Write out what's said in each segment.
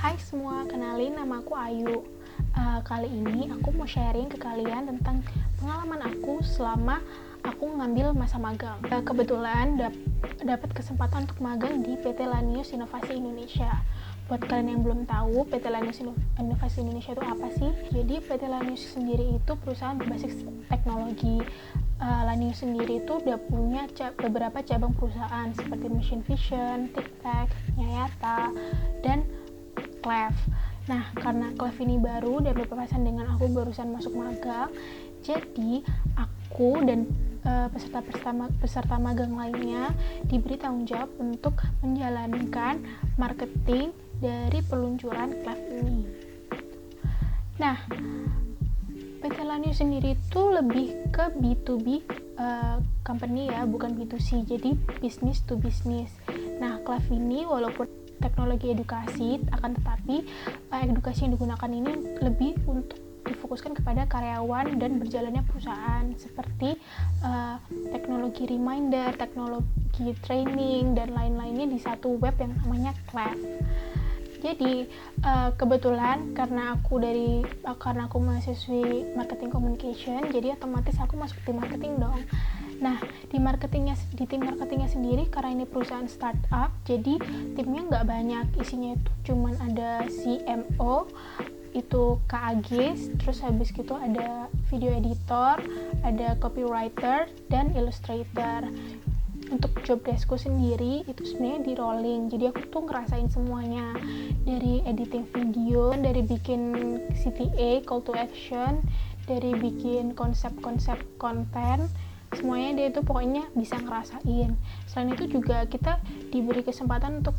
Hai semua, kenalin nama aku Ayu. Kali ini aku mau sharing ke kalian tentang pengalaman aku selama aku ngambil masa magang. Kebetulan dapat kesempatan untuk magang di PT Lanius Inovasi Indonesia. Buat kalian yang belum tahu, PT Lanius Inovasi Indonesia itu apa sih? Jadi PT Lanius sendiri itu perusahaan berbasis teknologi. Lanius sendiri itu udah punya beberapa cabang perusahaan seperti Machine Vision, TikTok, Nyayata, dan Clef. Nah, karena Clef ini baru dan berpapasan dengan aku barusan masuk magang, jadi aku dan peserta magang lainnya diberi tanggung jawab untuk menjalankan marketing dari peluncuran Clef ini. Nah, PT Lanius sendiri itu lebih ke B2B company ya, bukan B2C, jadi business to business. Nah, Clef ini walaupun teknologi edukasi, akan tetapi edukasi yang digunakan ini lebih untuk difokuskan kepada karyawan dan berjalannya perusahaan, seperti teknologi reminder, teknologi training, dan lain-lainnya di satu web yang namanya Clef. Jadi kebetulan karena aku mahasiswi marketing communication, jadi otomatis aku masuk tim marketing dong. Nah, di tim marketingnya sendiri, karena ini perusahaan startup, jadi timnya nggak banyak, isinya itu cuman ada CMO, itu KAG, terus habis gitu ada video editor, ada copywriter, dan illustrator. Untuk job deskku sendiri itu sebenarnya di rolling, jadi aku tuh ngerasain semuanya, dari editing video, dari bikin CTA, call to action, dari bikin konsep-konsep konten, semuanya dia itu pokoknya bisa ngerasain. Selain itu juga kita diberi kesempatan untuk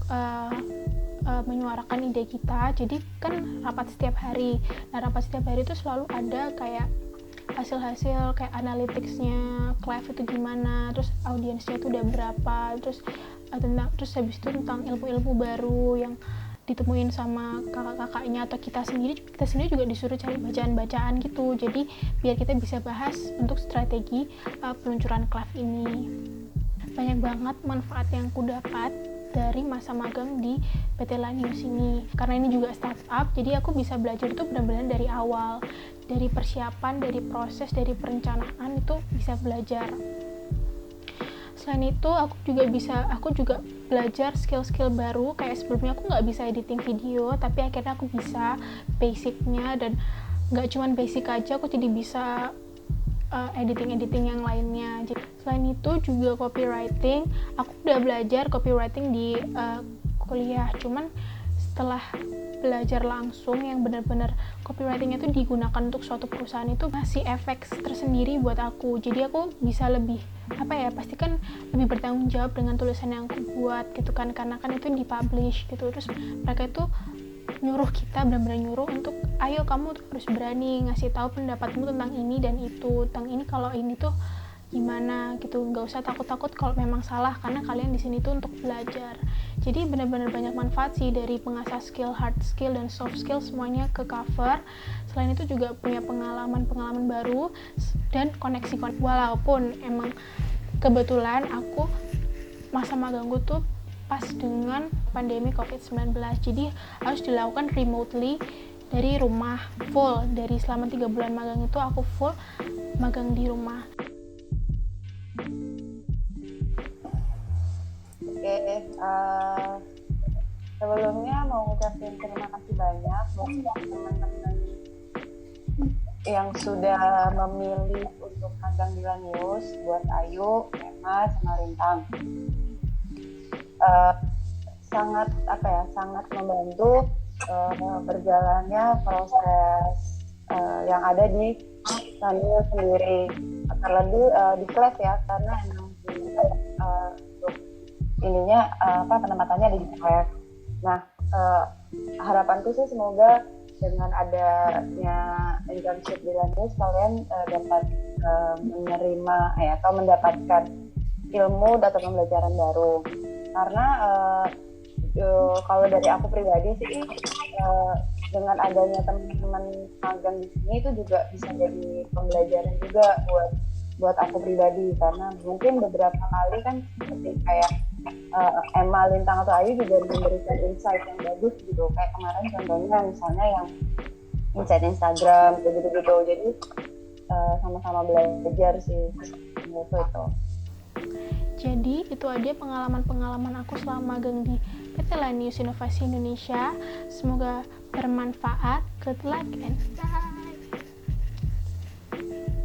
menyuarakan ide kita, jadi kan rapat setiap hari. Nah, rapat setiap hari itu selalu ada kayak hasil-hasil kayak analytics-nya Clef itu gimana, terus audiensnya itu udah berapa, terus habis itu tentang ilmu-ilmu baru yang ditemuin sama kakak-kakaknya atau kita sendiri juga disuruh cari bacaan-bacaan gitu, jadi biar kita bisa bahas untuk strategi peluncuran Clef ini. Banyak banget manfaat yang aku dapat dari masa magang di PT Lanius ini. Karena ini juga startup, jadi aku bisa belajar itu benar-benar dari awal, dari persiapan, dari proses, dari perencanaan, itu bisa belajar. Selain itu aku juga belajar skill-skill baru, kayak sebelumnya aku nggak bisa editing video, tapi akhirnya aku bisa basicnya, dan nggak cuma basic aja, aku jadi bisa editing yang lainnya. Selain itu juga copywriting, aku udah belajar copywriting di kuliah, cuman setelah belajar langsung yang benar-benar copywriting itu digunakan untuk suatu perusahaan, itu masih efek tersendiri buat aku. Jadi aku bisa lebih pasti kan lebih bertanggung jawab dengan tulisan yang aku buat gitu kan, karena kan itu dipublish gitu. Terus mereka itu nyuruh kita, benar-benar nyuruh untuk ayo kamu harus berani ngasih tahu pendapatmu tentang ini dan itu, tentang ini kalau ini tuh gimana gitu, nggak usah takut-takut kalau memang salah, karena kalian di sini tuh untuk belajar. Jadi benar-benar banyak manfaat sih, dari pengasah skill, hard skill dan soft skill, semuanya ke cover. Selain itu juga punya pengalaman baru dan koneksi. Walaupun emang kebetulan aku masa magangku tuh pas dengan pandemi COVID-19, jadi harus dilakukan remotely dari rumah, full dari selama 3 bulan magang itu aku full magang di rumah. Sebelumnya mau ngucapin terima kasih banyak buat teman-teman yang sudah memilih untuk magang di Lanius, buat Ayu, Emma, sama Lintang. Sangat membantu berjalannya proses yang ada di Lanius sendiri, terlebih di Clef ya, karena emang untuk ininya penempatannya ada di Clef. Nah, harapanku sih semoga dengan adanya internship di Lanius kalian dapat menerima atau mendapatkan ilmu atau pembelajaran baru. Karena kalau dari aku pribadi sih, dengan adanya teman-teman magang di sini itu juga bisa jadi pembelajaran juga buat aku pribadi, karena mungkin beberapa kali kan seperti kayak Emma Lintang atau Ayu juga memberikan insight yang bagus gitu, kayak kemarin contohnya misalnya yang insight Instagram gitu-gitu. Jadi sama-sama belajar sih gitu itu. Jadi itu aja pengalaman-pengalaman aku selama magang di PT Lanius Inovasi Indonesia. Semoga bermanfaat. Good luck and bye.